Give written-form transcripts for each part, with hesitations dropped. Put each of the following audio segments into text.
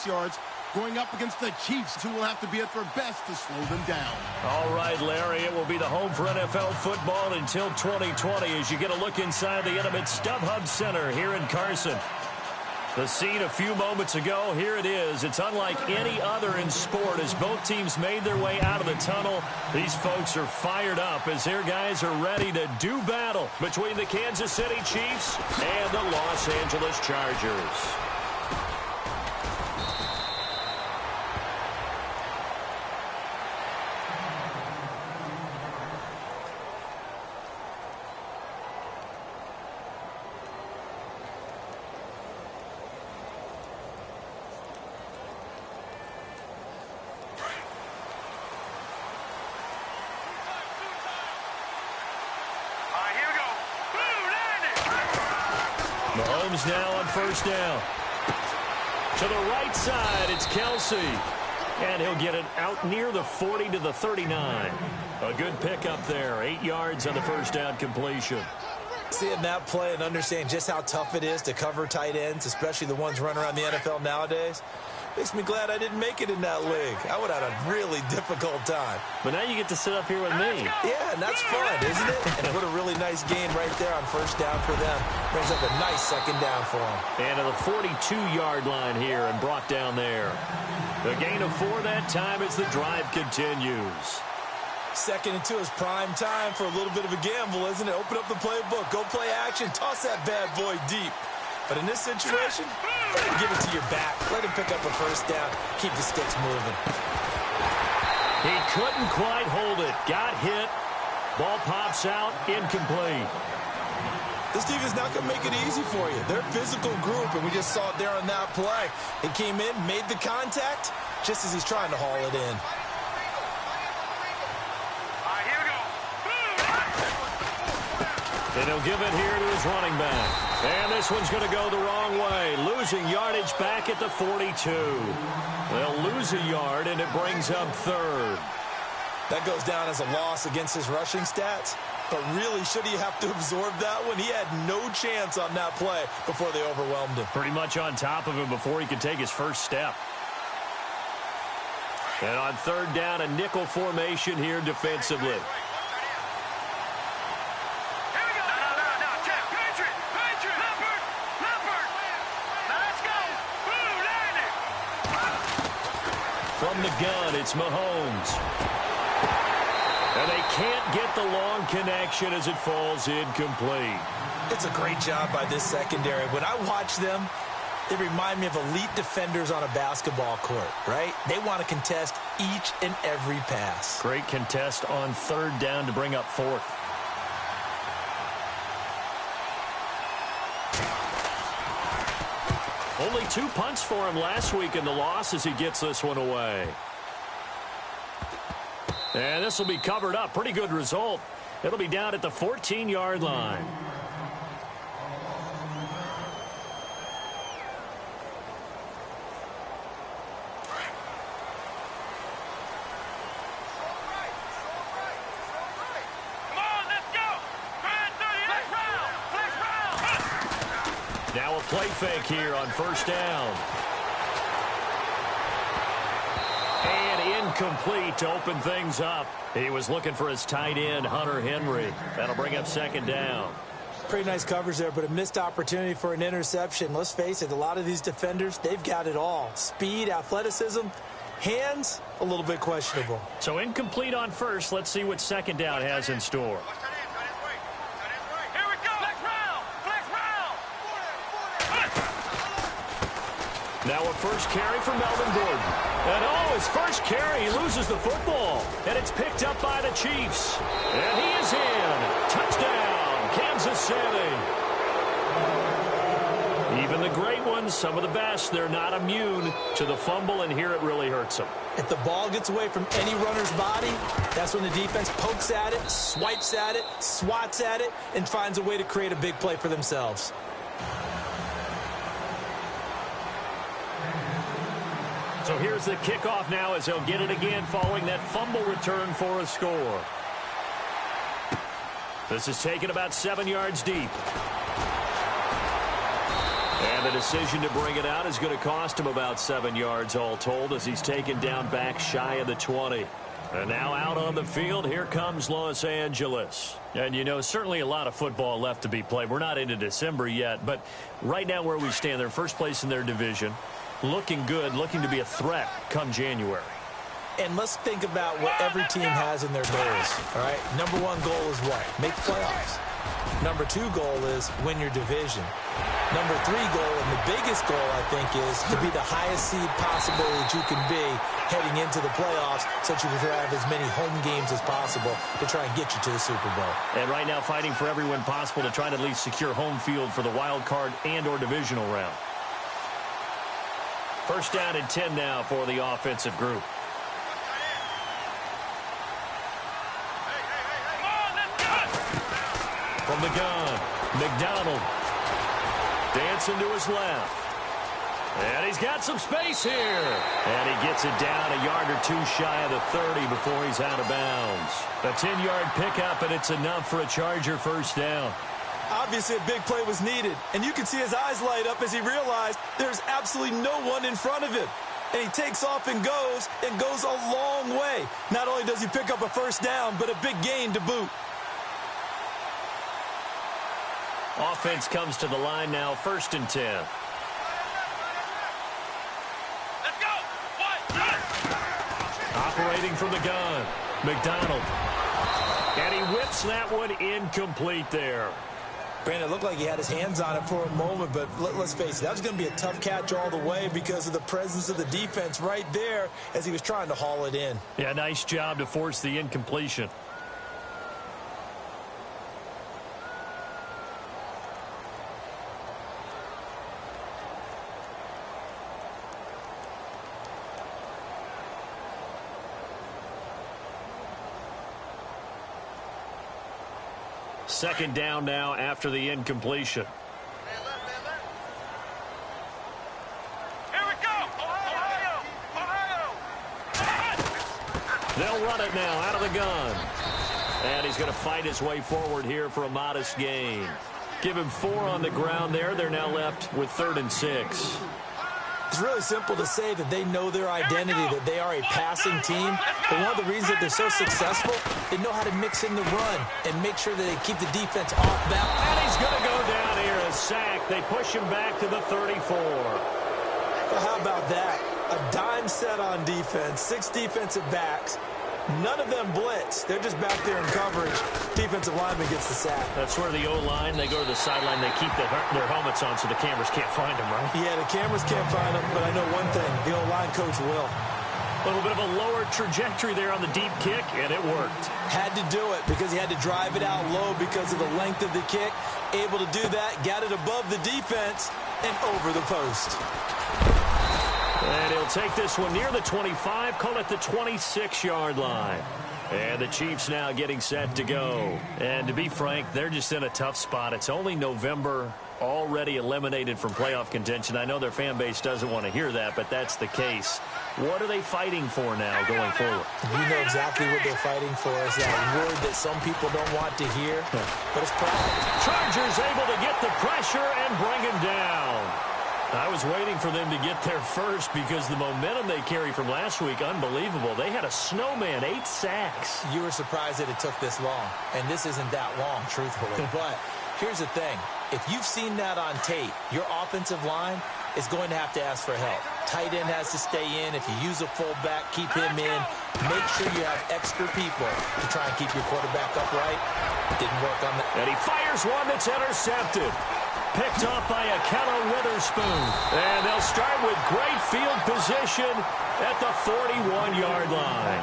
yards going up against the Chiefs, who will have to be at their best to slow them down. All right, Larry, it will be the home for NFL football until 2020 as you get a look inside the intimate StubHub Center here in Carson. The scene a few moments ago, here it is. It's unlike any other in sport as both teams made their way out of the tunnel. These folks are fired up as their guys are ready to do battle between the Kansas City Chiefs and the Los Angeles Chargers. Mahomes now on first down. To the right side, it's Kelsey. And he'll get it out near the 40 to the 39. A good pickup there. 8 yards on the first down completion. Seeing that play and understanding just how tough it is to cover tight ends, especially the ones running around the NFL nowadays, makes me glad I didn't make it in that league. I would have had a really difficult time. But now you get to sit up here with me. Yeah, and that's fun, isn't it? And what a really nice gain right there on first down for them. Brings up a nice second down for them. And to the 42-yard line here and brought down there. The gain of 4 that time as the drive continues. 2nd and 2 is prime time for a little bit of a gamble, isn't it? Open up the playbook, go play action, toss that bad boy deep. But in this situation, give it to your back. Let him pick up a first down. Keep the sticks moving. He couldn't quite hold it. Got hit. Ball pops out. Incomplete. This team is not going to make it easy for you. They're a physical group, and we just saw it there on that play. He came in, made the contact, just as he's trying to haul it in. And he'll give it here to his running back. And this one's going to go the wrong way. Losing yardage back at the 42. They'll lose a yard, and it brings up 3rd. That goes down as a loss against his rushing stats. But really, should he have to absorb that one? He had no chance on that play before they overwhelmed him. Pretty much on top of him before he could take his first step. And on 3rd down, a nickel formation here defensively. From the gun, it's Mahomes. And they can't get the long connection as it falls incomplete. It's a great job by this secondary. When I watch them, they remind me of elite defenders on a basketball court, right? They want to contest each and every pass. Great contest on 3rd down to bring up 4th. Only 2 punts for him last week in the loss as he gets this one away. And this will be covered up. Pretty good result. It'll be down at the 14-yard line. Now a play fake here on first down. And incomplete to open things up. He was looking for his tight end, Hunter Henry. That'll bring up 2nd down. Pretty nice coverage there, but a missed opportunity for an interception. Let's face it, a lot of these defenders, they've got it all. Speed, athleticism, hands, a little bit questionable. So incomplete on first. Let's see what 2nd down has in store. Now a first carry for Melvin Gordon. And his first carry, he loses the football. And it's picked up by the Chiefs. And he is in. Touchdown, Kansas City. Even the great ones, some of the best, they're not immune to the fumble, and here it really hurts them. If the ball gets away from any runner's body, that's when the defense pokes at it, swipes at it, swats at it, and finds a way to create a big play for themselves. So here's the kickoff now as he'll get it again following that fumble return for a score. This is taken about 7 yards deep. And the decision to bring it out is going to cost him about 7 yards all told as he's taken down back shy of the 20. And now out on the field, here comes Los Angeles. And, you know, certainly a lot of football left to be played. We're not into December yet, but right now where we stand, they're first place in their division, looking good, looking to be a threat come January. And let's think about what every team has in their goals, all right? Number one goal is what? Make playoffs. Number two goal is win your division. Number three goal, and the biggest goal, I think, is to be the highest seed possible that you can be heading into the playoffs so that you can have as many home games as possible to try and get you to the Super Bowl. And right now fighting for every win possible to try to at least secure home field for the wild card and or divisional round. First down and 10 now for the offensive group. From the gun, McDonald dancing to his left. And he's got some space here. And he gets it down a yard or two shy of the 30 before he's out of bounds. A 10-yard pickup, and it's enough for a Charger first down. Obviously, a big play was needed. And you can see his eyes light up as he realized there's absolutely no one in front of him. And he takes off and goes a long way. Not only does he pick up a first down, but a big gain to boot. Offense comes to the line now, first and 10. Let's go. Operating from the gun, McDonald. And he whips that one incomplete there. Brandon, it looked like he had his hands on it for a moment, but let's face it, that was going to be a tough catch all the way because of the presence of the defense right there as he was trying to haul it in. Yeah, nice job to force the incompletion. Second down now after the incompletion. Here we go. Ohio. They'll run it now out of the gun. And he's going to fight his way forward here for a modest gain. Give him 4 on the ground there. They're now left with 3rd and 6. It's really simple to say that they know their identity, that they are a passing team. But one of the reasons that they're so successful, they know how to mix in the run and make sure that they keep the defense off balance. And he's going to go down here, a sack. They push him back to the 34. Well, how about that? A dime set on defense, 6 defensive backs. None of them blitz. They're just back there in coverage. Defensive lineman gets the sack. That's where the O-line, they go to the sideline, they keep their helmets on so the cameras can't find them, right? Yeah, the cameras can't find them, but I know one thing. The O-line coach will. A little bit of a lower trajectory there on the deep kick, and it worked. Had to do it because he had to drive it out low because of the length of the kick. Able to do that, got it above the defense, and over the post. And he'll take this one near the 25, call it the 26-yard line. And the Chiefs now getting set to go. And to be frank, they're just in a tough spot. It's only November, already eliminated from playoff contention. I know their fan base doesn't want to hear that, but that's the case. What are they fighting for now going forward? You know exactly what they're fighting for. Is that word that some people don't want to hear, but it's pride. Chargers able to get the pressure and bring him down. I was waiting for them to get there first because the momentum they carry from last week, unbelievable. They had a snowman, 8 sacks. You were surprised that it took this long, and this isn't that long, truthfully. But here's the thing. If you've seen that on tape, your offensive line is going to have to ask for help. Tight end has to stay in. If you use a fullback, keep him in. Make sure you have extra people to try and keep your quarterback upright. Didn't work on that. And he fires one that's intercepted. Picked off by Akello Witherspoon. And they'll start with great field position at the 41-yard line.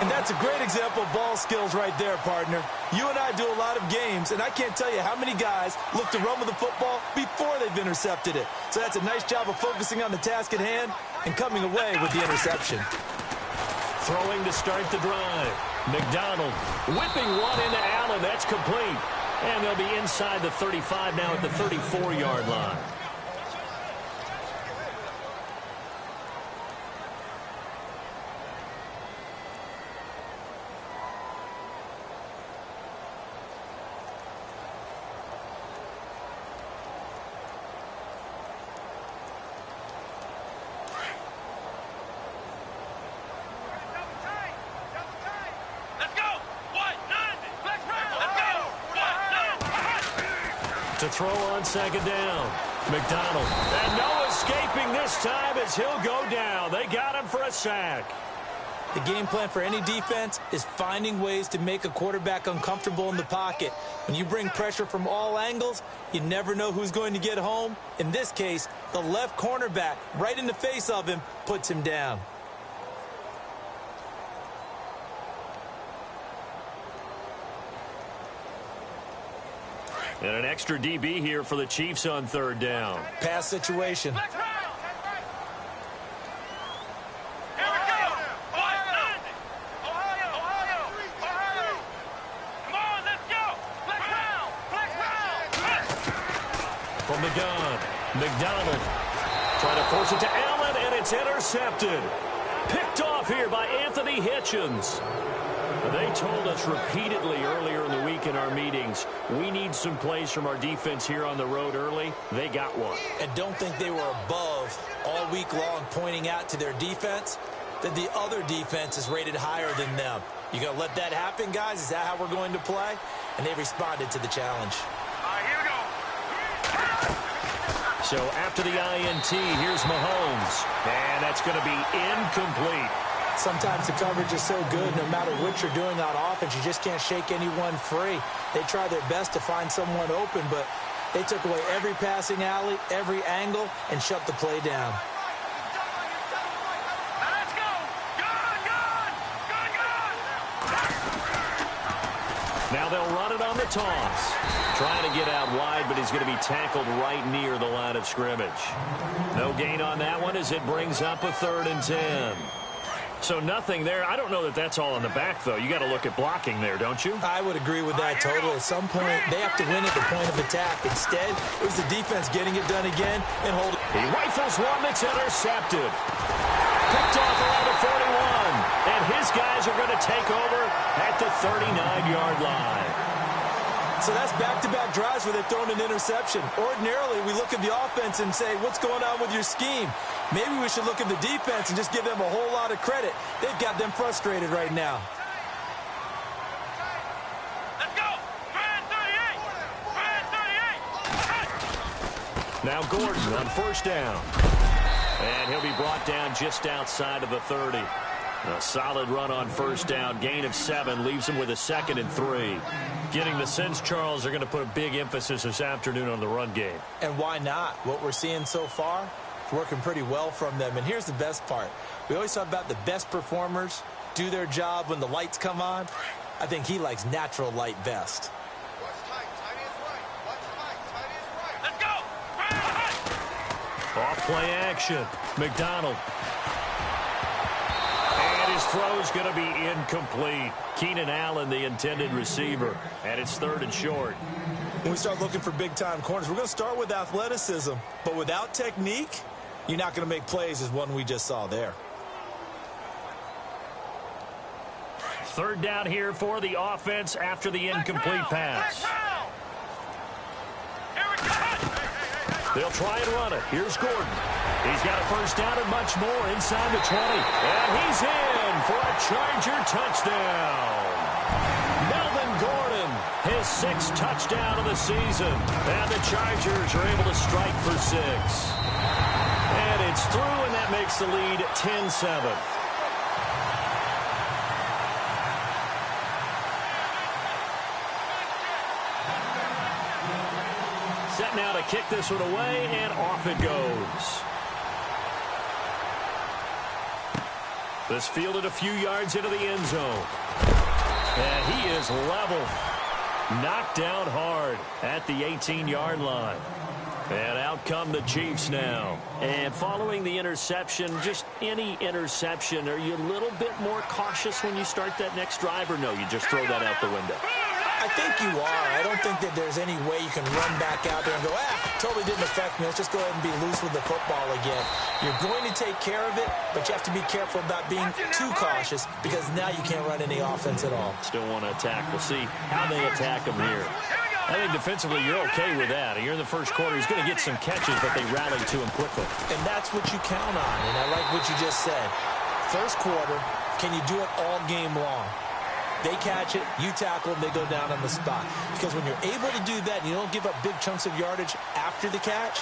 And that's a great example of ball skills right there, partner. You and I do a lot of games, and I can't tell you how many guys look to run with the football before they've intercepted it. So that's a nice job of focusing on the task at hand and coming away with the interception. Throwing to start the drive. McDonald whipping one into Allen. That's complete. And they'll be inside the 35 now at the 34-yard line. to throw on second down. McDonald. And no escaping this time as he'll go down. They got him for a sack. The game plan for any defense is finding ways to make a quarterback uncomfortable in the pocket. When you bring pressure from all angles, you never know who's going to get home. In this case, the left cornerback, right in the face of him, puts him down. And an extra DB here for the Chiefs on third down. Pass situation. From the gun, McDonald trying to force it to Allen, and it's intercepted. Picked off here by Anthony Hitchens. They told us repeatedly earlier in the week in our meetings, we need some plays from our defense here on the road early. They got one. And don't think they were above all week long pointing out to their defense that the other defense is rated higher than them. You going to let that happen, guys? Is that how we're going to play? And they responded to the challenge. Here we go. So after the INT, here's Mahomes. And that's going to be incomplete. Sometimes the coverage is so good, no matter what you're doing on offense, you just can't shake anyone free. They try their best to find someone open, but they took away every passing alley, every angle, and shut the play down. Let's go. Now they'll run it on the toss. Trying to get out wide, but he's going to be tackled right near the line of scrimmage. No gain on that one as it brings up a 3rd and 10. So nothing there. I don't know that that's all in the back, though. You got to look at blocking there, don't you? I would agree with that totally. At some point, they have to win at the point of attack. Instead, it was the defense getting it done again and holding. He rifles one that's intercepted. Picked off around the 41. And his guys are going to take over at the 39-yard line. So that's back-to-back drives where they've thrown an interception. Ordinarily, we look at the offense and say, what's going on with your scheme? Maybe we should look at the defense and just give them a whole lot of credit. They've got them frustrated right now. Let's go. 38. Now Gordon on first down. And he'll be brought down just outside of the 30. A solid run on first down. Gain of 7 leaves him with a 2nd and 3. Getting the sense, Charles, they're going to put a big emphasis this afternoon on the run game. And why not? What we're seeing so far, it's working pretty well from them. And here's the best part. We always talk about the best performers do their job when the lights come on. I think he likes natural light best. Let's go. Off play action. McDonald. And his throw's going to be incomplete. Keenan Allen, the intended receiver. And it's 3rd and short. When we start looking for big-time corners, we're going to start with athleticism. But without technique, you're not going to make plays as one we just saw there. 3rd down here for the offense after the incomplete pass. They'll try and run it. Here's Gordon. He's got a first down and much more inside the 20. And he's in for a Charger touchdown. Melvin Gordon, his 6th touchdown of the season. And the Chargers are able to strike for 6. And it's through, and that makes the lead 10-7. Set now to kick this one away, and off it goes. This fielded a few yards into the end zone. And he is level. Knocked down hard at the 18-yard line. And out come the Chiefs now. And following the interception, just any interception, are you a little bit more cautious when you start that next drive, or no, you just throw that out the window? I think you are. I don't think that there's any way you can run back out there and go, totally didn't affect me. Let's just go ahead and be loose with the football again. You're going to take care of it, but you have to be careful about being too cautious because now you can't run any offense at all. Still want to attack. We'll see how they attack him here. I think defensively you're okay with that. You're in the first quarter. He's going to get some catches, but they rallied to him quickly. And that's what you count on, and I like what you just said. First quarter, can you do it all game long? They catch it, you tackle them, they go down on the spot. Because when you're able to do that and you don't give up big chunks of yardage after the catch,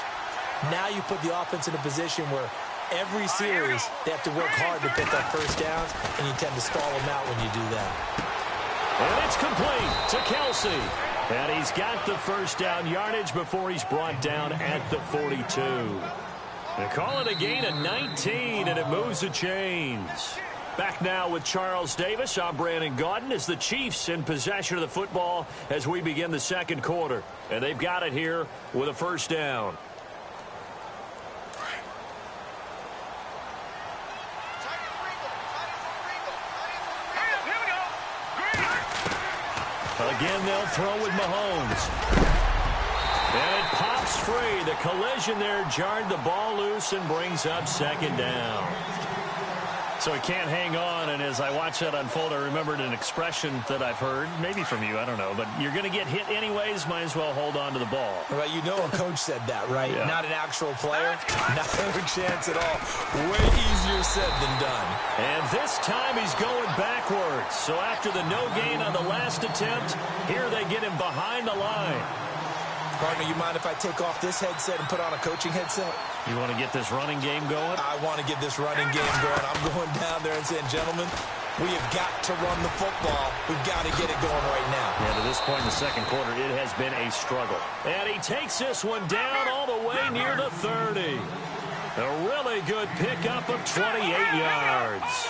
now you put the offense in a position where every series they have to work hard to pick up first downs, and you tend to stall them out when you do that. And it's complete to Kelsey. And he's got the first down yardage before he's brought down at the 42. They call it a gain of 19, and it moves the chains. Back now with Charles Davis. I'm Brandon Gaudin as the Chiefs in possession of the football as we begin the second quarter. And they've got it here with a first down. Again, they'll throw with Mahomes. And it pops free. The collision there jarred the ball loose and brings up second down. So he can't hang on, and as I watch that unfold, I remembered an expression that I've heard, maybe from you, I don't know, but you're going to get hit anyways, might as well hold on to the ball. Right, you know a coach said that, right? Yeah. Not an actual player, not a chance at all. Way easier said than done. And this time he's going backwards. So after the no gain on the last attempt, here they get him behind the line. Partner, you mind if I take off this headset and put on a coaching headset? You want to get this running game going? I want to get this running game going. I'm going down there and saying, gentlemen, we have got to run the football. We've got to get it going right now. Yeah, to this point in the second quarter, it has been a struggle. And he takes this one down all the way near the 30. A really good pickup of 28 yards.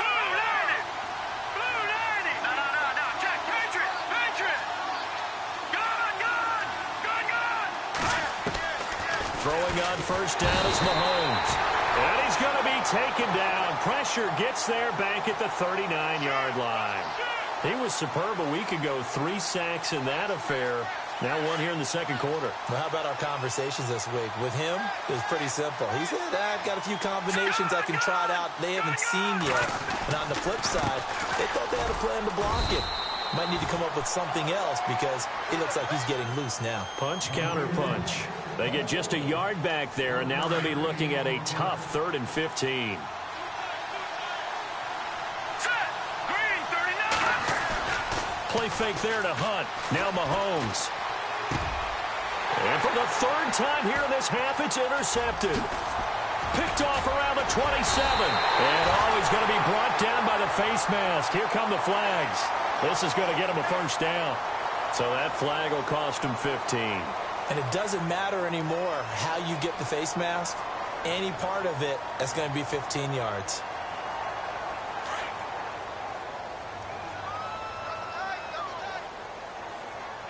Throwing on first down is Mahomes. And he's going to be taken down. Pressure gets there back at the 39-yard line. He was superb a week ago. 3 sacks in that affair. Now one here in the second quarter. Well, how about our conversations this week? With him, it was pretty simple. He said, I've got a few combinations I can try it out they haven't seen yet. And on the flip side, they thought they had a plan to block it. Might need to come up with something else because it looks like he's getting loose now. Punch, counter punch. They get just a yard back there, and now they'll be looking at a tough 3rd and 15. Play fake there to Hunt. Now Mahomes. And for the 3rd time here in this half, it's intercepted. Picked off around the 27. And he's going to be brought down by the face mask. Here come the flags. This is going to get him a first down. So that flag will cost him 15. And it doesn't matter anymore how you get the face mask. Any part of it is going to be 15 yards.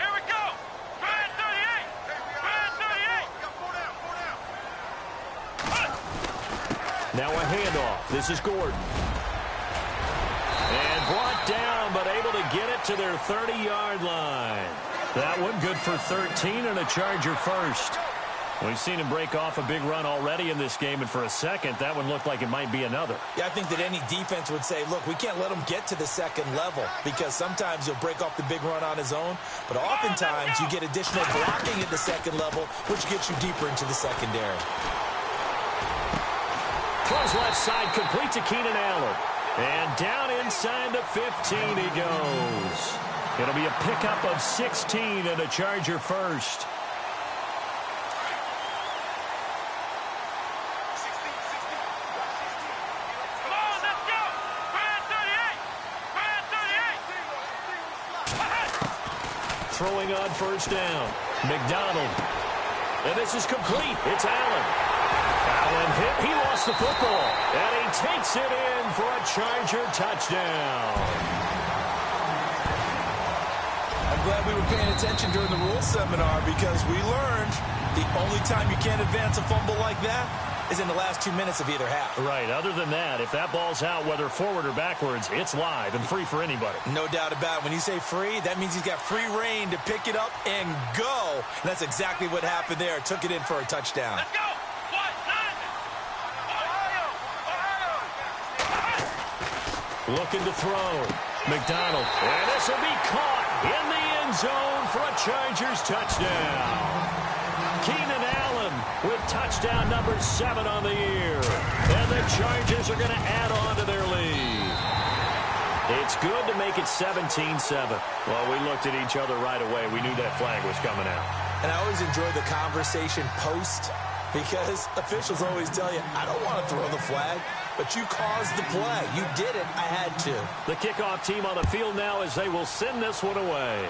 Here we go. Brand 38. Brand 38. Now a handoff. This is Gordon. And brought down, but able to get it to their 30-yard line. That one good for 13 and a Charger first. We've seen him break off a big run already in this game, and for a second, that one looked like it might be another. Yeah, I think that any defense would say, look, we can't let him get to the second level because sometimes he'll break off the big run on his own, but oftentimes you get additional blocking at the second level, which gets you deeper into the secondary. Throws left side, complete to Keenan Allen. And down inside the 15 he goes. It'll be a pickup of 16 and a Charger first. Come on, let's go. Brand 38. Brand 38. Throwing on first down. McDonald. And this is complete. It's Allen. Allen hit. He lost the football. And he takes it in for a Charger touchdown. I'm glad we were paying attention during the rules seminar because we learned the only time you can't advance a fumble like that is in the last 2 minutes of either half. Right. Other than that, if that ball's out, whether forward or backwards, it's live and free for anybody. No doubt about it. When you say free, that means he's got free reign to pick it up and go. And that's exactly what happened there. Took it in for a touchdown. Let's go. Looking to throw. McDonald. And this will be caught in the end zone for a Chargers touchdown. Keenan Allen with touchdown number 7 on the year. And the Chargers are going to add on to their lead. It's good to make it 17-7. Well, we looked at each other right away. We knew that flag was coming out. And I always enjoy the conversation post because officials always tell you, I don't want to throw the flag, but you caused the play. You did it. I had to. The kickoff team on the field now as they will send this one away.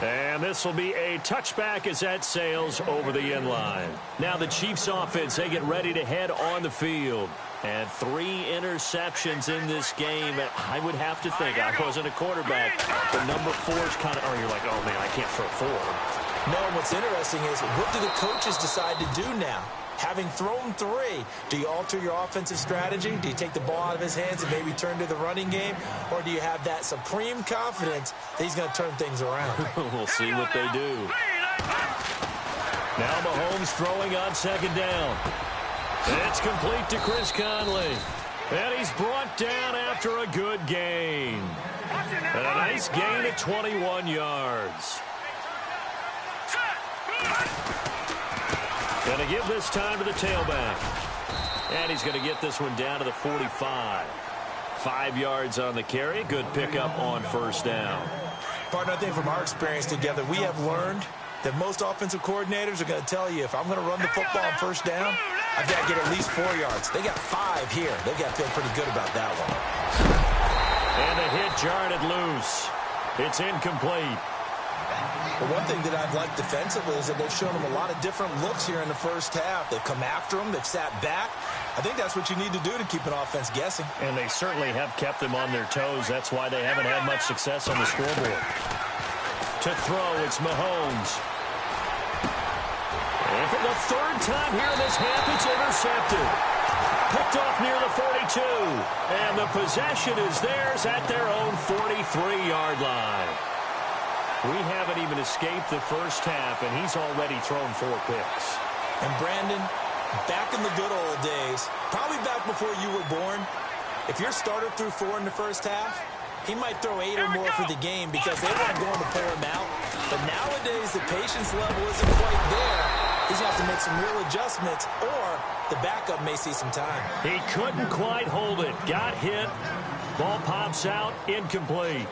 And this will be a touchback as that sails over the end line. Now the Chiefs offense, they get ready to head on the field. And 3 interceptions in this game. I would have to think, I wasn't a quarterback, but number 4 is kind of, you're like, oh man, I can't throw 4. No, and what's interesting is, what do the coaches decide to do now? Having thrown 3, do you alter your offensive strategy? Do you take the ball out of his hands and maybe turn to the running game? Or do you have that supreme confidence that he's going to turn things around? We'll see what they do. Now Mahomes throwing on second down. It's complete to Chris Conley. And he's brought down after a good gain. And a nice gain of 21 yards. Going to give this time to the tailback. And he's going to get this one down to the 45. 5 yards on the carry. Good pickup on first down. Partner, I think from our experience together, we have learned that most offensive coordinators are going to tell you, if I'm going to run the football on first down, I've got to get at least 4 yards. They got 5 here. They've got to feel pretty good about that one. And the hit jarred it loose. It's incomplete. But one thing that I've liked defensively is that they've shown them a lot of different looks here in the first half. They've come after them. They've sat back. I think that's what you need to do to keep an offense guessing. And they certainly have kept them on their toes. That's why they haven't had much success on the scoreboard. To throw, it's Mahomes. And for the 3rd time here in this half, it's intercepted. Picked off near the 42. And the possession is theirs at their own 43-yard line. We haven't even escaped the first half, and he's already thrown 4 picks. And Brandon, back in the good old days, probably back before you were born, if your starter threw 4 in the first half, he might throw 8 or more for the game because they weren't going to pour him out. But nowadays, the patience level isn't quite there. He's going to have to make some real adjustments, or the backup may see some time. He couldn't quite hold it. Got hit. Ball pops out. Incomplete.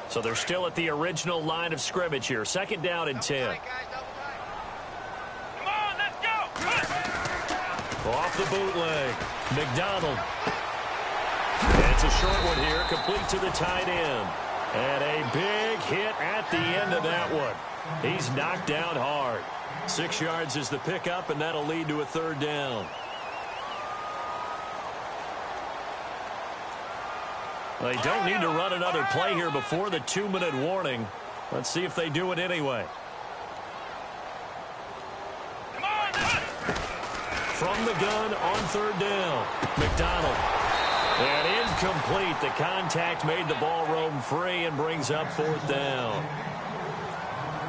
So they're still at the original line of scrimmage here. 2nd down and 10. Come on, let's go. Off the bootleg. McDonald. And it's a short one here, complete to the tight end. And a big hit at the end of that one. He's knocked down hard. 6 yards is the pickup, and that'll lead to a 3rd down. They don't need to run another play here before the 2-minute warning. Let's see if they do it anyway. From the gun on 3rd down. McDonald. And incomplete. The contact made the ball roam free and brings up 4th down.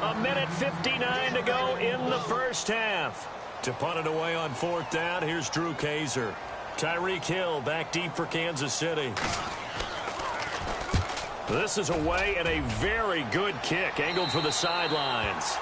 1:59 to go in the first half. To punt it away on 4th down, here's Drew Kaiser. Tyreek Hill back deep for Kansas City. This is away and a very good kick, angled for the sidelines.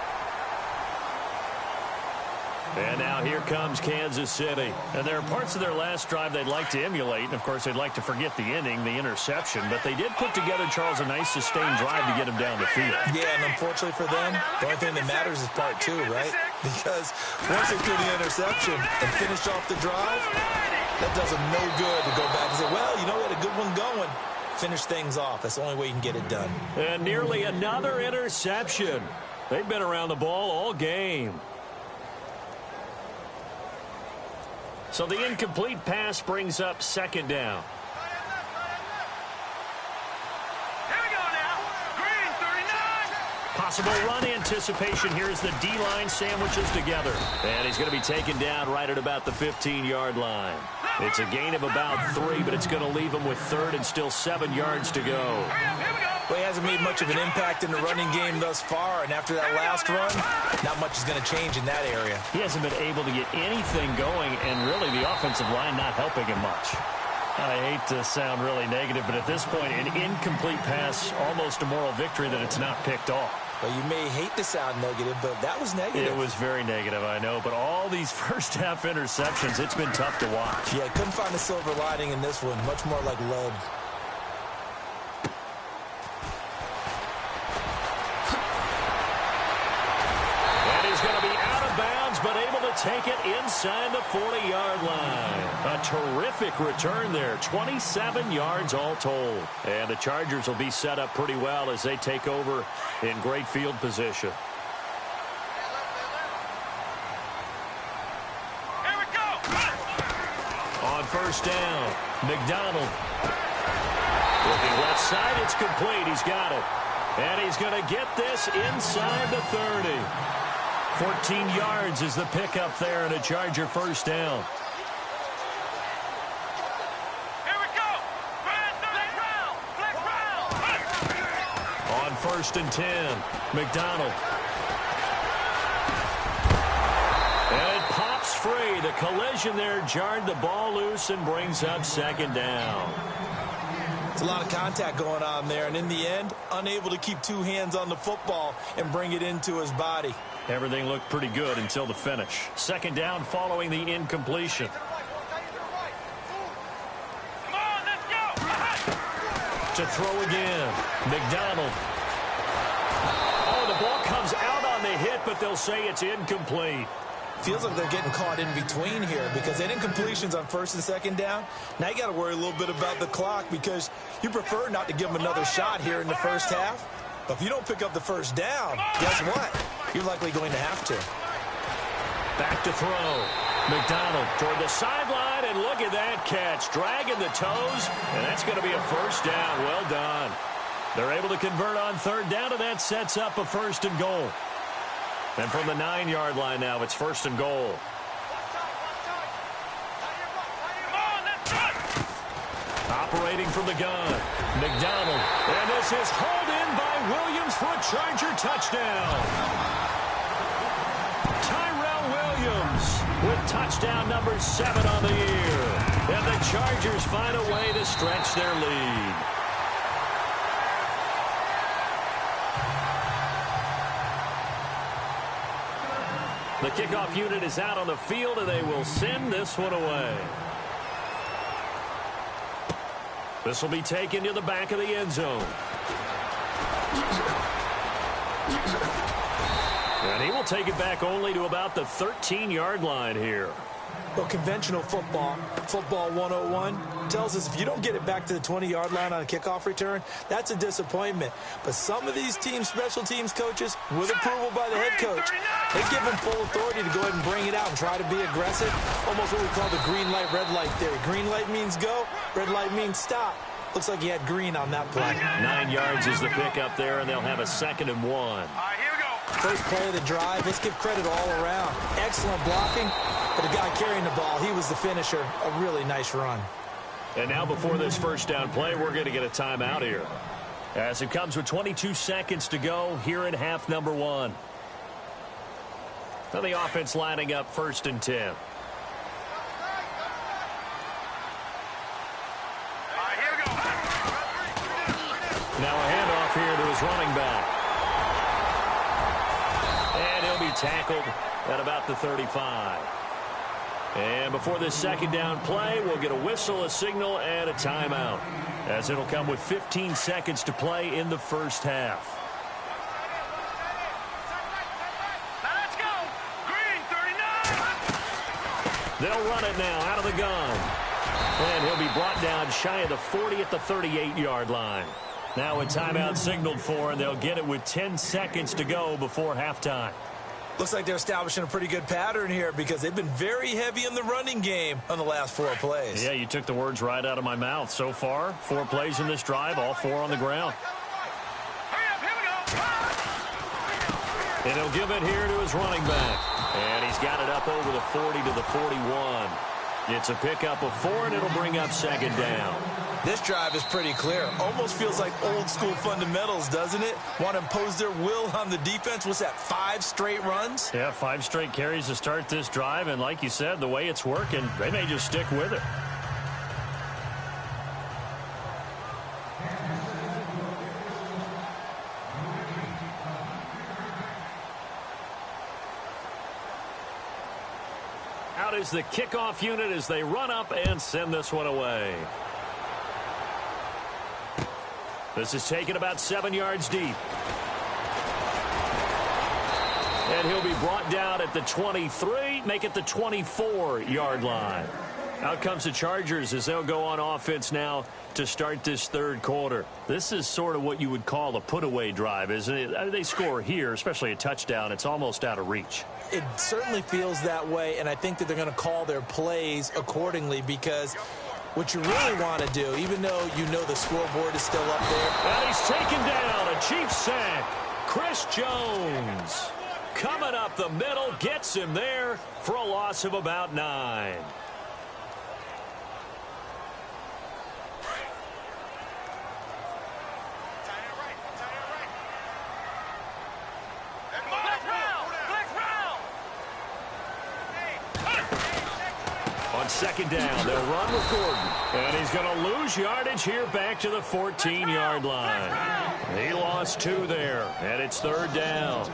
And now here comes Kansas City. And there are parts of their last drive they'd like to emulate. And, of course, they'd like to forget the inning, the interception. But they did put together, Charles, a nice sustained drive to get him down the field. Yeah, and unfortunately for them, the only thing that matters is part 2, right? Because once they do the interception and finish off the drive, that does them no good to go back and say, well, you know, we had a good one going. Finish things off. That's the only way you can get it done. And nearly another interception. They've been around the ball all game. So the incomplete pass brings up 2nd down. Here we go now. Green, 39. Possible run anticipation here as the D-line sandwiches together. And he's going to be taken down right at about the 15-yard line. It's a gain of about 3, but it's going to leave him with 3rd and still 7 yards to go. Well, he hasn't made much of an impact in the running game thus far, and after that last run, not much is going to change in that area. He hasn't been able to get anything going, and really the offensive line not helping him much. I hate to sound really negative, but at this point, an incomplete pass, almost a moral victory that it's not picked off. Well, you may hate to sound negative, but that was negative. It was very negative, I know, but all these first-half interceptions, it's been tough to watch. Yeah, couldn't find a silver lining in this one. Much more like lead. But able to take it inside the 40-yard line. A terrific return there. 27 yards all told. And the Chargers will be set up pretty well as they take over in great field position. Here we go. On first down, McDonald. Looking left side, it's complete. He's got it. And he's going to get this inside the 30. 14 yards is the pickup there and a Charger first down. Here we go. Flex round. On first and 10, McDonald. And it pops free. The collision there jarred the ball loose and brings up second down. It's a lot of contact going on there, and in the end, unable to keep 2 hands on the football and bring it into his body. Everything looked pretty good until the finish. Second down following the incompletion. Come on, let's go. To throw again, McDonald. Oh, the ball comes out on the hit, but they'll say it's incomplete. Feels like they're getting caught in between here because they had incompletions on first and second down. Now you got to worry a little bit about the clock because you prefer not to give them another shot here in the first half. But if you don't pick up the first down, guess what? You're likely going to have to. Back to throw. McDonald toward the sideline, and look at that catch. Dragging the toes, and that's going to be a first down. Well done. They're able to convert on third down, and that sets up a first and goal. And from the 9-yard line now, it's first and goal. Operating from the gun, McDonald. And this is hauled in by Williams for a Charger touchdown. Tyrell Williams with touchdown number 7 on the year. And the Chargers find a way to stretch their lead. The kickoff unit is out on the field, and they will send this one away. This will be taken to the back of the end zone. And he will take it back only to about the 13-yard line here. Well, conventional football 101, tells us if you don't get it back to the 20-yard line on a kickoff return, that's a disappointment. But some of these teams, special teams coaches, with approval by the head coach, they give them full authority to go ahead and bring it out and try to be aggressive. Almost what we call the green light, red light theory. Green light means go, red light means stop. Looks like he had green on that play. 9 yards is the pickup there, and they'll have a 2nd and 1. All right, here we go. First play of the drive. Let's give credit all around. Excellent blocking, but the guy carrying the ball, he was the finisher. A really nice run. And now before this first down play, we're going to get a timeout here. As it comes with 22 seconds to go here in half number 1. Now the offense lining up first and 10. Now a handoff here to his running back. And he'll be tackled at about the 35. And before this second down play, we'll get a whistle, a signal, and a timeout, as it'll come with 15 seconds to play in the first half. Let's go. Green, 39. They'll run it now out of the gun. And he'll be brought down shy of the 40 at the 38-yard line. Now a timeout signaled for, and they'll get it with 10 seconds to go before halftime. Looks like they're establishing a pretty good pattern here because they've been very heavy in the running game on the last 4 plays. Yeah, you took the words right out of my mouth. So far, 4 plays in this drive, all 4 on the ground. Hurry up, here we go. And he'll give it here to his running back. And he's got it up over the 40 to the 41. It's a pickup of 4, and it'll bring up second down. This drive is pretty clear. Almost feels like old school fundamentals, doesn't it? Want to impose their will on the defense. What's that, 5 straight runs? Yeah, 5 straight carries to start this drive. And like you said, the way it's working, they may just stick with it. Out is the kickoff unit as they run up and send this one away. This is taken about 7 yards deep. And he'll be brought down at the 23, make it the 24-yard line. Out comes the Chargers as they'll go on offense now to start this third quarter. This is sort of what you would call a put-away drive, isn't it? They score here, especially a touchdown. It's almost out of reach. It certainly feels that way, and I think that they're going to call their plays accordingly because what you really want to do, even though you know the scoreboard is still up there. And he's taken down, a Chiefs sack. Chris Jones coming up the middle, gets him there for a loss of about 9. On second down, they'll run with Gordon. And he's going to lose yardage here back to the 14-yard line. He lost 2 there, and it's third down.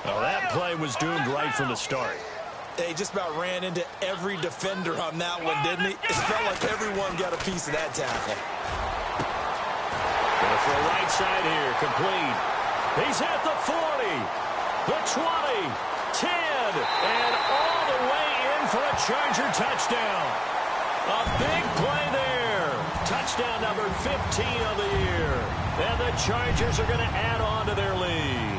Well, that play was doomed right from the start. They just about ran into every defender on that one, didn't he? It felt like everyone got a piece of that tackle. And for a right side here, complete. He's at the 40, the 20, 10, and all the way in for a Charger touchdown. A big play there. Touchdown number 15 of the year. And the Chargers are going to add on to their lead.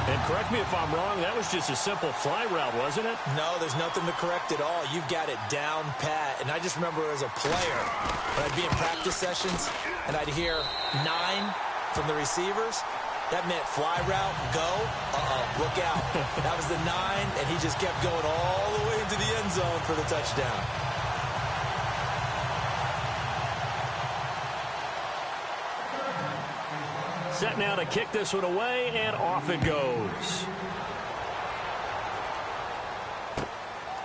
And correct me if I'm wrong, that was just a simple fly route, wasn't it? No, there's nothing to correct at all. You've got it down pat. And I just remember as a player, when I'd be in practice sessions, and I'd hear 9 from the receivers, that meant fly route, go, look out. That was the 9, and he just kept going all the way into the end zone for the touchdown. Set now to kick this one away, and off it goes.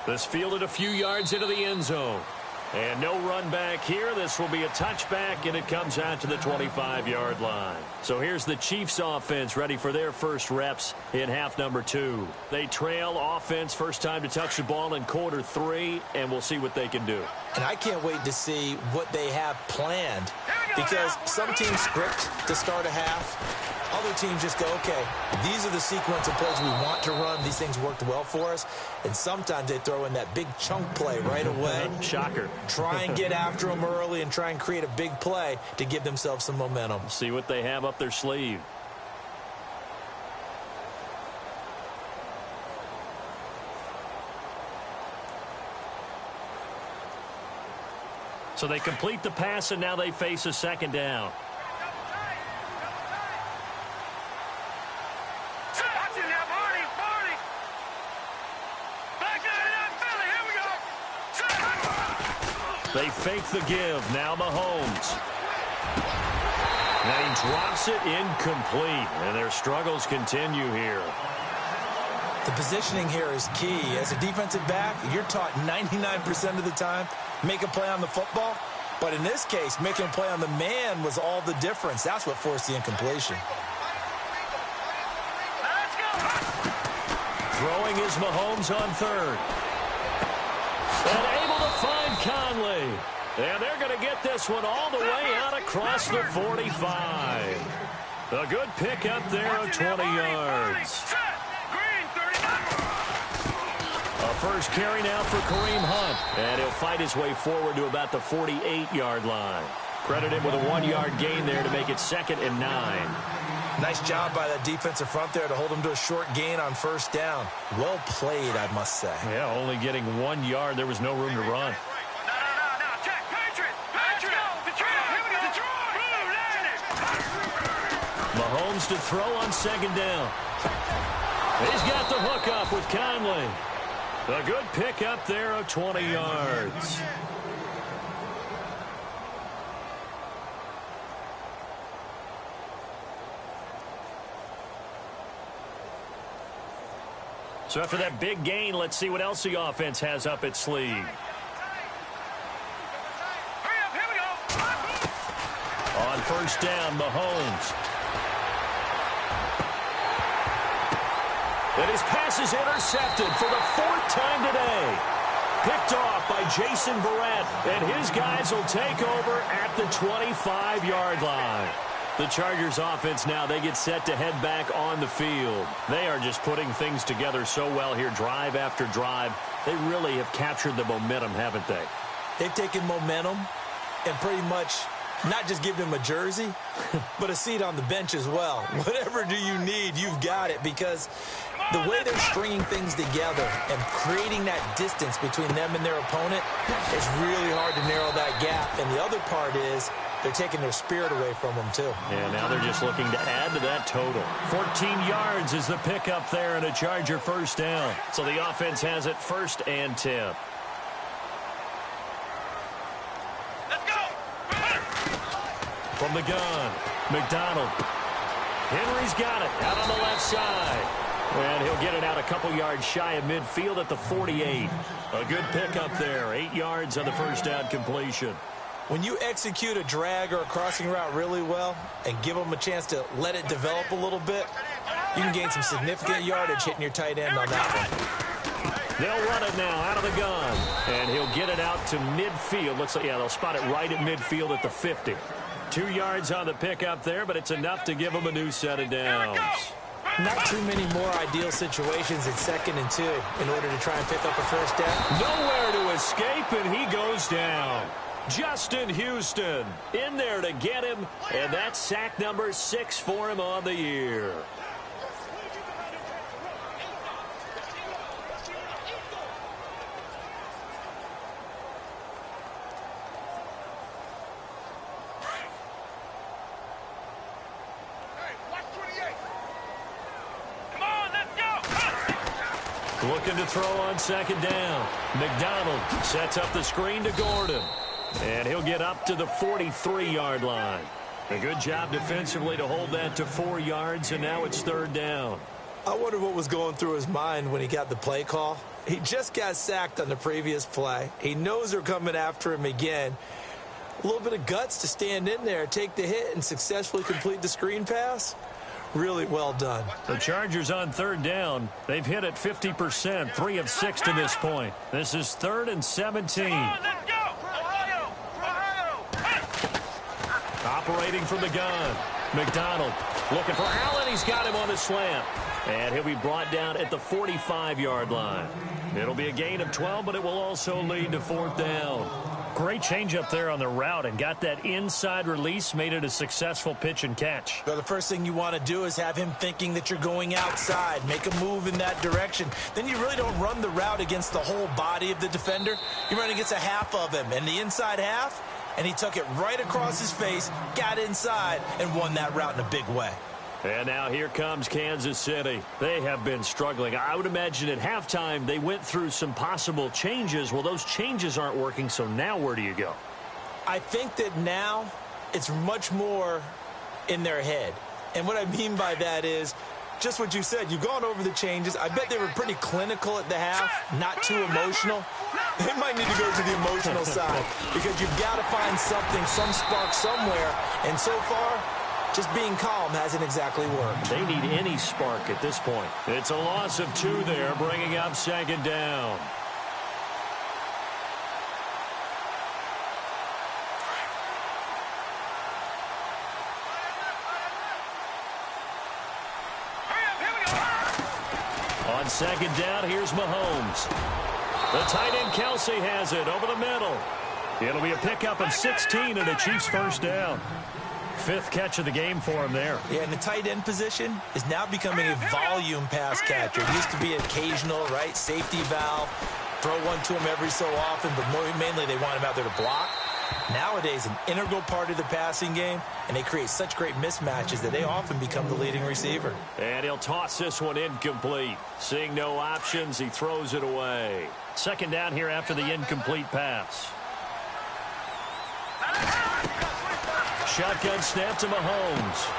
This fielded a few yards into the end zone. And no run back here. This will be a touchback, and it comes out to the 25-yard line. So here's the Chiefs offense ready for their first reps in half number 2. They trail offense first time to touch the ball in quarter 3, and we'll see what they can do. And I can't wait to see what they have planned because some teams script to start a half. Other teams just go, okay, these are the sequence of plays we want to run. These things worked well for us. And sometimes they throw in that big chunk play right away. Shocker. Try and get after them early and try and create a big play to give themselves some momentum. See what they have up their sleeve. So they complete the pass, and now they face a second down. They fake the give. Now Mahomes. And he drops it incomplete. And their struggles continue here. The positioning here is key. As a defensive back, you're taught 99% of the time, make a play on the football. But in this case, making a play on the man was all the difference. That's what forced the incompletion. Throwing is Mahomes on third. And able to find Conley. And they're going to get this one all the way out across the 45. A good pickup there of 20 yards. A first carry now for Kareem Hunt. And he'll fight his way forward to about the 48-yard line. Credit him with a 1-yard gain there to make it 2nd and 9. Nice job by that defensive front there to hold him to a short gain on first down. Well played, I must say. Yeah, only getting 1 yard. There was no room to run. Mahomes Mahomes to throw on second down. He's got the hook up with Conley. A good pick up there of 20 yards. So after that big gain, let's see what else the offense has up its sleeve. On first down, Mahomes. And his pass is intercepted for the 4th time today. Picked off by Jason Verrett, and his guys will take over at the 25-yard line. The Chargers offense now, they get set to head back on the field. They are just putting things together so well here, drive after drive. They really have captured the momentum, haven't they? They've taken momentum and pretty much not just given him a jersey, but a seat on the bench as well. Whatever do you need, you've got it, because the way they're stringing things together and creating that distance between them and their opponent, it's really hard to narrow that gap. And the other part is they're taking their spirit away from them, too. And now they're just looking to add to that total. 14 yards is the pickup there and a Charger first down. So the offense has it 1st and 10. Let's go. From the gun, McDonald. Henry's got it out on the left side. And he'll get it out a couple yards shy of midfield at the 48. A good pickup there. 8 yards on the first down completion. When you execute a drag or a crossing route really well and give them a chance to let it develop a little bit, you can gain some significant yardage hitting your tight end on that one. They'll run it now out of the gun. And he'll get it out to midfield. Looks like, yeah, they'll spot it right at midfield at the 50. 2 yards on the pickup there, but it's enough to give them a new set of downs. Not too many more ideal situations at 2nd and 2 in order to try and pick up a first down. Nowhere to escape, and he goes down. Justin Houston in there to get him, and that's sack number 6 for him on the year. Looking to throw on second down. McDonald sets up the screen to Gordon. And he'll get up to the 43-yard line. A good job defensively to hold that to 4 yards, and now it's 3rd down. I wonder what was going through his mind when he got the play call. He just got sacked on the previous play. He knows they're coming after him again. A little bit of guts to stand in there, take the hit, and successfully complete the screen pass. Really well done. The Chargers on 3rd down. They've hit it 50%, 3 of 6 to this point. This is 3rd and 17. Operating from the gun. McDonald looking for Allen. He's got him on the slant. And he'll be brought down at the 45-yard line. It'll be a gain of 12, but it will also lead to 4th down. Great change up there on the route and got that inside release, made it a successful pitch and catch. Well, the first thing you want to do is have him thinking that you're going outside, make a move in that direction. Then you really don't run the route against the whole body of the defender. You run against a half of him, and the inside half, and he took it right across his face, got inside, and won that route in a big way. And now here comes Kansas City. They have been struggling. I would imagine at halftime they went through some possible changes. Well, those changes aren't working, so now where do you go? I think that now it's much more in their head. And what I mean by that is just what you said. You've gone over the changes. I bet they were pretty clinical at the half, not too emotional. They might need to go to the emotional side because you've got to find something, some spark somewhere. And so far, just being calm hasn't exactly worked. They need any spark at this point. It's a loss of 2 there, bringing up 2nd down. On 2nd down, here's Mahomes. The tight end Kelsey has it over the middle. It'll be a pickup of 16 and a Chiefs first down. 5th catch of the game for him there. Yeah, and the tight end position is now becoming a volume pass catcher. It used to be occasional, right? Safety valve. Throw one to him every so often, but mainly they want him out there to block. Nowadays, an integral part of the passing game, and they create such great mismatches that they often become the leading receiver. And he'll toss this one incomplete. Seeing no options, he throws it away. Second down here after the incomplete pass. Shotgun snap to Mahomes.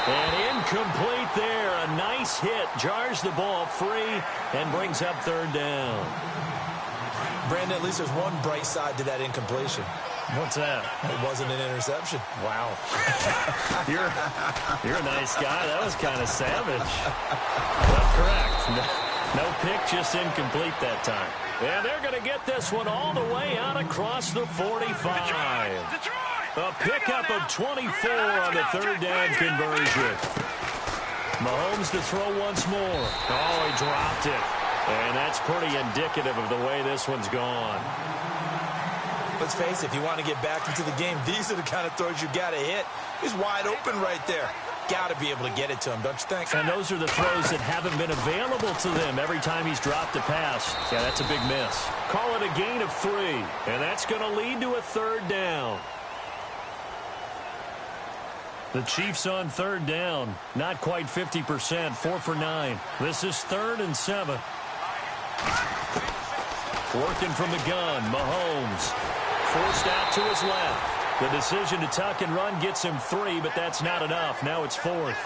And incomplete there. A nice hit. Jars the ball free and brings up third down. Brandon, at least there's one bright side to that incompletion. What's that? It wasn't an interception. Wow. You're a nice guy. That was kind of savage. But correct. No pick, just incomplete that time. And they're going to get this one all the way out across the 45. A pickup of 24 on the third down conversion. Mahomes to throw once more. Oh, he dropped it. And that's pretty indicative of the way this one's gone. Let's face it, if you want to get back into the game, these are the kind of throws you got to hit. He's wide open right there. Got to be able to get it to him, don't you think? And those are the throws that haven't been available to them every time he's dropped a pass. Yeah, that's a big miss. Call it a gain of 3, and that's going to lead to a third down. The Chiefs on third down. Not quite 50%, 4 for 9. This is 3rd and 7. Working from the gun, Mahomes. Forced out to his left. The decision to tuck and run gets him 3, but that's not enough. Now it's 4th.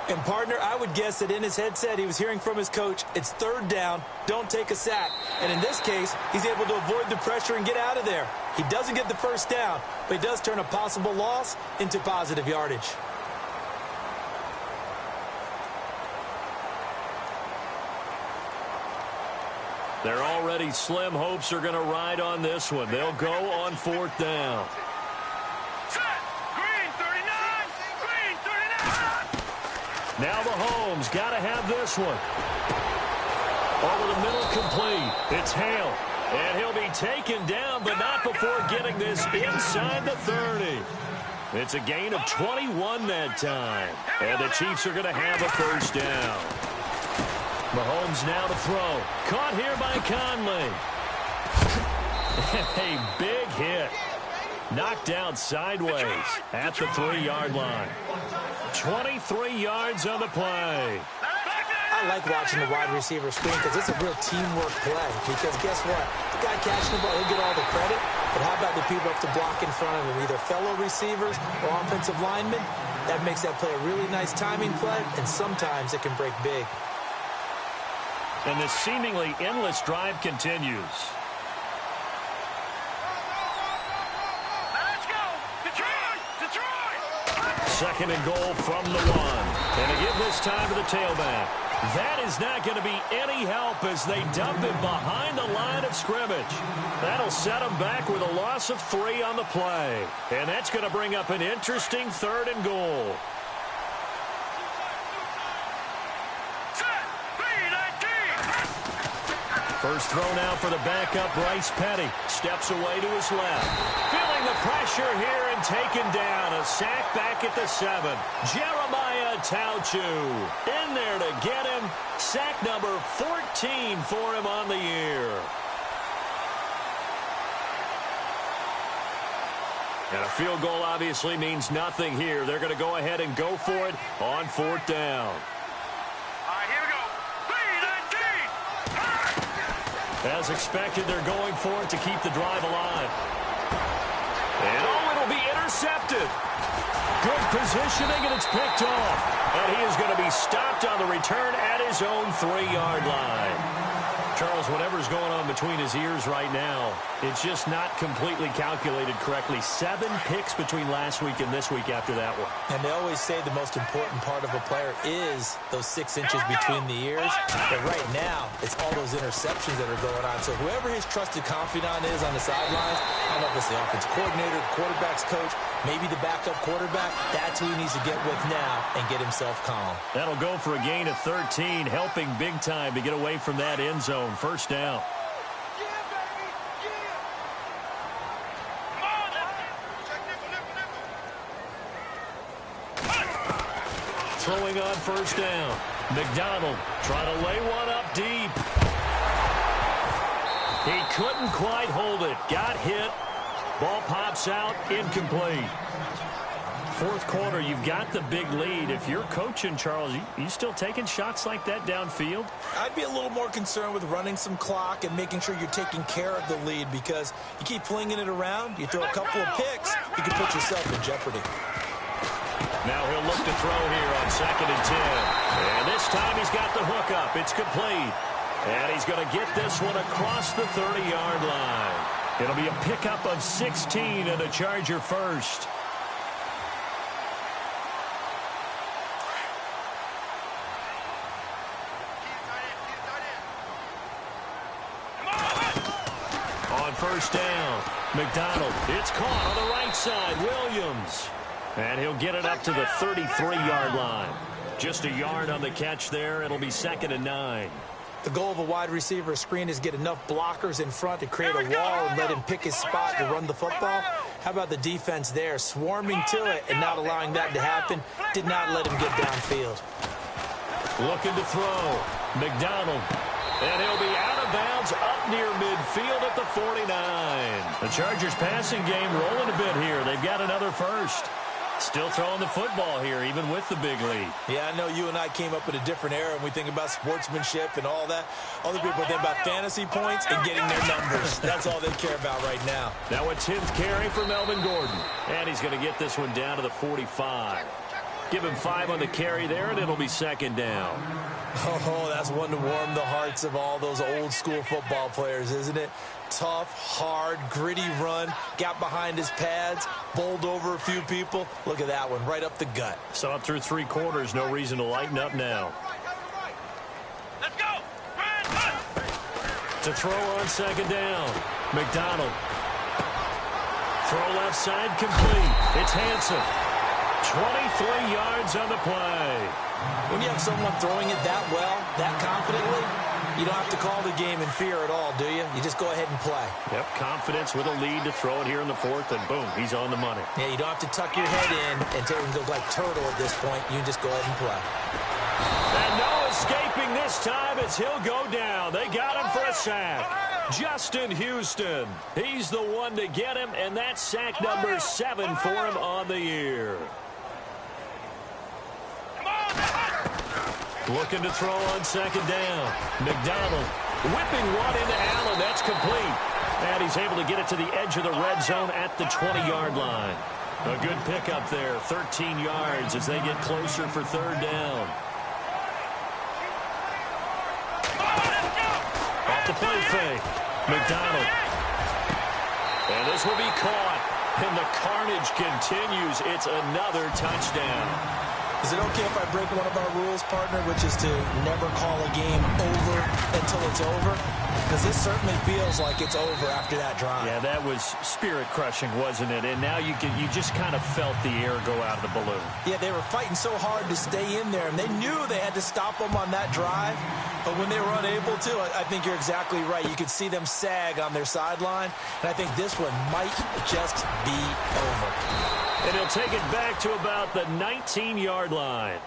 And, partner, I would guess that in his headset he was hearing from his coach, it's third down, don't take a sack. And in this case, he's able to avoid the pressure and get out of there. He doesn't get the first down, but he does turn a possible loss into positive yardage. They're already slim hopes are going to ride on this one. They'll go on 4th down. Green 39. Green 39. Now Mahomes got to have this one. Over the middle, complete. It's Hale. And he'll be taken down, but not before getting this inside the 30. It's a gain of 21 that time. And the Chiefs are going to have a first down. Mahomes now to throw. Caught here by Conley. A big hit. Knocked down sideways at the 3-yard line. 23 yards on the play. I like watching the wide receiver screen because it's a real teamwork play. Because guess what? The guy catching the ball, he'll get all the credit. But how about the people up to block in front of him, either fellow receivers or offensive linemen? That makes that play a really nice timing play, and sometimes it can break big. And this seemingly endless drive continues. Let's go. Detroit. Detroit. 2nd and goal from the 1. And to give this time to the tailback. That is not going to be any help as they dump it behind the line of scrimmage. That'll set them back with a loss of 3 on the play. And that's going to bring up an interesting 3rd and goal. First throw now for the backup, Bryce Petty. Steps away to his left. Feeling the pressure here and taken down. A sack back at the 7. Jeremiah Tauchu in there to get him. Sack number 14 for him on the year. And a field goal obviously means nothing here. They're going to go ahead and go for it on 4th down. As expected, they're going for it to keep the drive alive. And, oh, it'll be intercepted. Good positioning, and it's picked off. And he is going to be stopped on the return at his own 3-yard line. Charles, whatever's going on between his ears right now, it's just not completely calculated correctly. 7 picks between last week and this week after that one. And they always say the most important part of a player is those 6 inches between the ears. But right now, it's all those interceptions that are going on. So whoever his trusted confidant is on the sidelines, I don't know if it's the offensive coordinator, the quarterback's coach, maybe the backup quarterback, that's who he needs to get with now and get himself calm. That'll go for a gain of 13, helping big time to get away from that end zone. First down. Throwing on first down. McDonald trying to lay one up deep. He couldn't quite hold it. Got hit. Ball pops out, incomplete. Fourth quarter, you've got the big lead. If you're coaching, Charles, you still taking shots like that downfield? I'd be a little more concerned with running some clock and making sure you're taking care of the lead, because you keep flinging it around, you throw a couple of picks, you can put yourself in jeopardy. Now he'll look to throw here on 2nd and 10. And this time he's got the hook up. It's complete. And he's going to get this one across the 30-yard line. It'll be a pickup of 16 and a Charger first. On first down, McDonald. It's caught on the right side. Williams. And he'll get it up to the 33-yard line. Just a yard on the catch there. It'll be 2nd and 9. The goal of a wide receiver screen is get enough blockers in front to create a wall and let him pick his spot to run the football. How about the defense there, swarming to it and not allowing that to happen? Did not let him get downfield. Looking to throw. McDonald. And he'll be out of bounds up near midfield at the 49. The Chargers passing game rolling a bit here. They've got another first. Still throwing the football here, even with the big lead. Yeah, I know you and I came up in a different era, and we think about sportsmanship and all that. Other people think about fantasy points and getting their numbers. That's all they care about right now. Now a 10th carry for Melvin Gordon. And he's going to get this one down to the 45. Give him 5 on the carry there, and it'll be 2nd down. Oh, that's one to warm the hearts of all those old-school football players, isn't it? Tough, hard, gritty run, got behind his pads, bowled over a few people. Look at that one, right up the gut. Saw it through 3 quarters, no reason to lighten up now. Let's go! To throw on 2nd down, McDonald. Throw left side, complete. It's Hanson. 23 yards on the play. When you have someone throwing it that well, that confidently, you don't have to call the game in fear at all, do you? You just go ahead and play. Yep, confidence with a lead to throw it here in the 4th, and boom, he's on the money. Yeah, you don't have to tuck your head in and take go like turtle at this point. You just go ahead and play. And no escaping this time as he'll go down. They got him for a sack. Justin Houston. He's the one to get him, and that's sack number 7 for him on the year. Looking to throw on 2nd down. McDonald whipping one into Allen. That's complete. And he's able to get it to the edge of the red zone at the 20-yard line. A good pickup there. 13 yards as they get closer for 3rd down. Off the play fake. McDonald. And this will be caught. And the carnage continues. It's another touchdown. Is it okay if I break one of our rules, partner, which is to never call a game over until it's over? Because this certainly feels like it's over after that drive. Yeah, that was spirit-crushing, wasn't it? And now you just kind of felt the air go out of the balloon. Yeah, they were fighting so hard to stay in there, and they knew they had to stop them on that drive. But when they were unable to, I think you're exactly right. You could see them sag on their sideline, and I think this one might just be over. And he'll take it back to about the 19-yard line.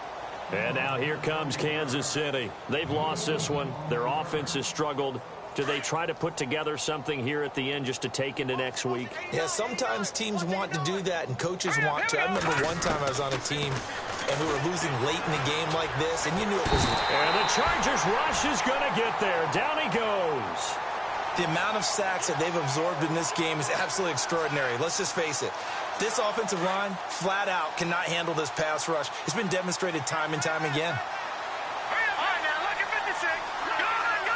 And now here comes Kansas City. They've lost this one. Their offense has struggled. Do they try to put together something here at the end just to take into next week? Yeah, sometimes teams want to do that and coaches want to. I remember one time I was on a team and we were losing late in the game like this, and you knew it was... And the Chargers rush is going to get there. Down he goes. The amount of sacks that they've absorbed in this game is absolutely extraordinary. Let's just face it. This offensive line, flat out, cannot handle this pass rush. It's been demonstrated time and time again. Hurry up, all right, man, look at 56. Gun!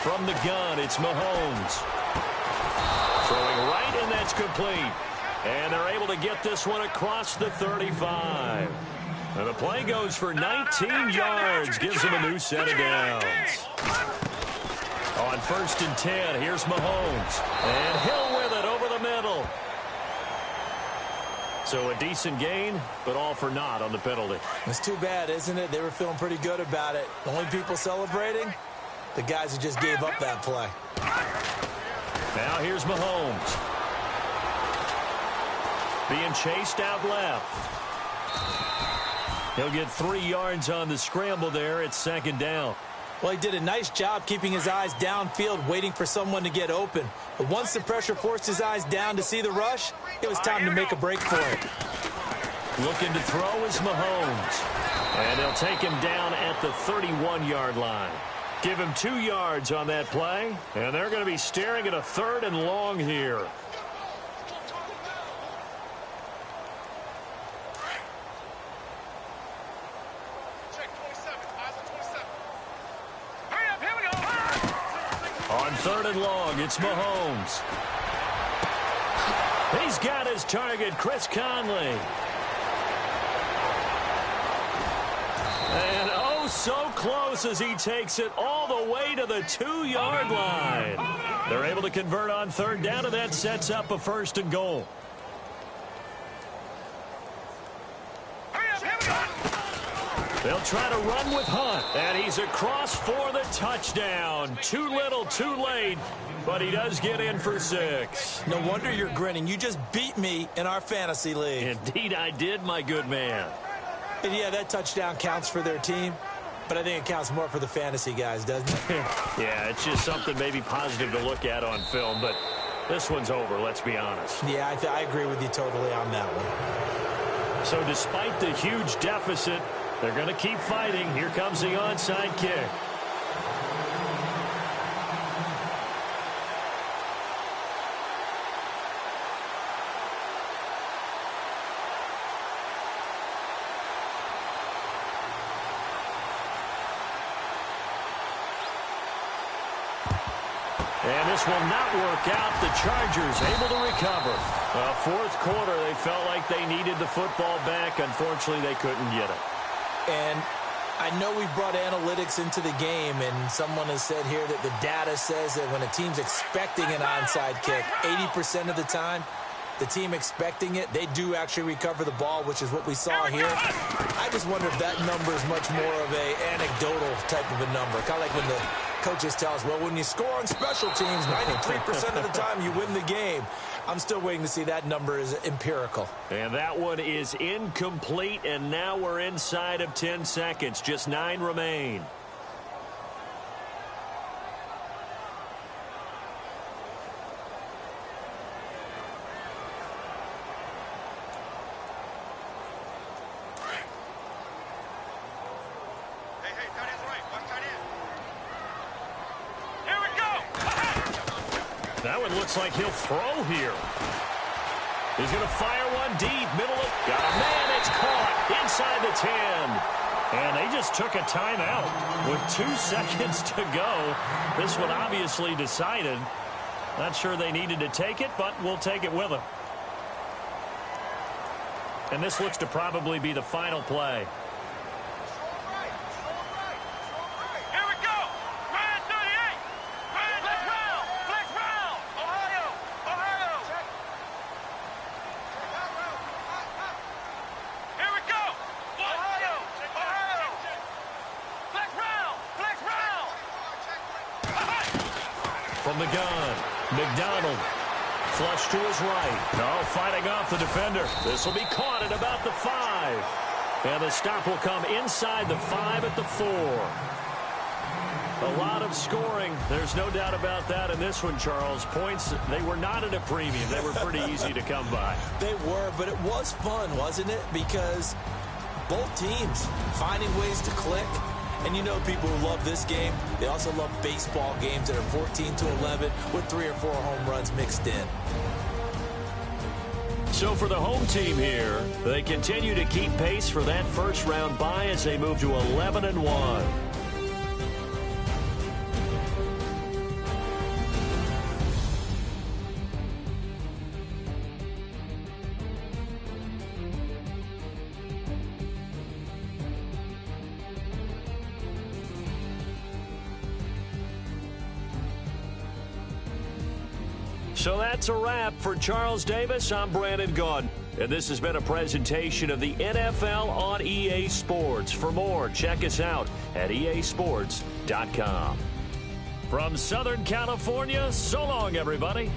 From the gun, it's Mahomes. Throwing right, and that's complete. And they're able to get this one across the 35. And the play goes for 19 yards. Gives him a new set of downs. On 1st and 10, here's Mahomes. And Hill with it over the middle. So a decent gain, but all for naught on the penalty. It's too bad, isn't it? They were feeling pretty good about it. The only people celebrating, the guys who just gave up that play. Now here's Mahomes. Being chased out left. He'll get 3 yards on the scramble there. It's 2nd down. Well, he did a nice job keeping his eyes downfield, waiting for someone to get open. But once the pressure forced his eyes down to see the rush, it was time to make a break for it. Looking to throw is Mahomes. And they'll take him down at the 31-yard line. Give him 2 yards on that play, and they're going to be staring at a 3rd and long here. On 3rd and long, it's Mahomes. He's got his target, Chris Conley. And oh, so close as he takes it all the way to the 2-yard line. They're able to convert on 3rd down, and that sets up a 1st and goal. They'll try to run with Hunt, and he's across for the touchdown. Too little, too late, but he does get in for 6. No wonder you're grinning. You just beat me in our fantasy league. Indeed I did, my good man. And yeah, that touchdown counts for their team, but I think it counts more for the fantasy guys, doesn't it? Yeah, it's just something maybe positive to look at on film, but this one's over, let's be honest. Yeah, I agree with you totally on that one. So despite the huge deficit, they're going to keep fighting. Here comes the onside kick. And this will not work out. The Chargers able to recover. 4th quarter, they felt like they needed the football back. Unfortunately, they couldn't get it. And I know we brought analytics into the game, and someone has said here that the data says that when a team's expecting an onside kick, 80% of the time, the team expecting it, they do actually recover the ball, which is what we saw here. I just wonder if that number is much more of a anecdotal type of a number. Kind of like when the coaches tell us, well, when you score on special teams, 93% of the time you win the game. I'm still waiting to see that number is empirical. And that one is incomplete, and now we're inside of 10 seconds. Just 9 remain. That one looks like he'll throw here. He's going to fire one deep, middle of... Got a man, it's caught inside the 10. And they just took a timeout with 2 seconds to go. This one obviously decided. Not sure they needed to take it, but we'll take it with them. And this looks to probably be the final play. From the gun, McDonald, flush to his right. No, fighting off the defender. This will be caught at about the 5. And the stop will come inside the 5 at the 4. A lot of scoring. There's no doubt about that in this one, Charles. Points, they were not at a premium. They were pretty easy to come by. They were, but it was fun, wasn't it? Because both teams finding ways to click. And you know people who love this game, they also love baseball games that are 14-11 with 3 or 4 home runs mixed in. So for the home team here, they continue to keep pace for that first round bye as they move to 11-1. So that's a wrap for Charles Davis. I'm Brandon Gaudin. And this has been a presentation of the NFL on EA Sports. For more, check us out at easports.com. From Southern California, so long, everybody.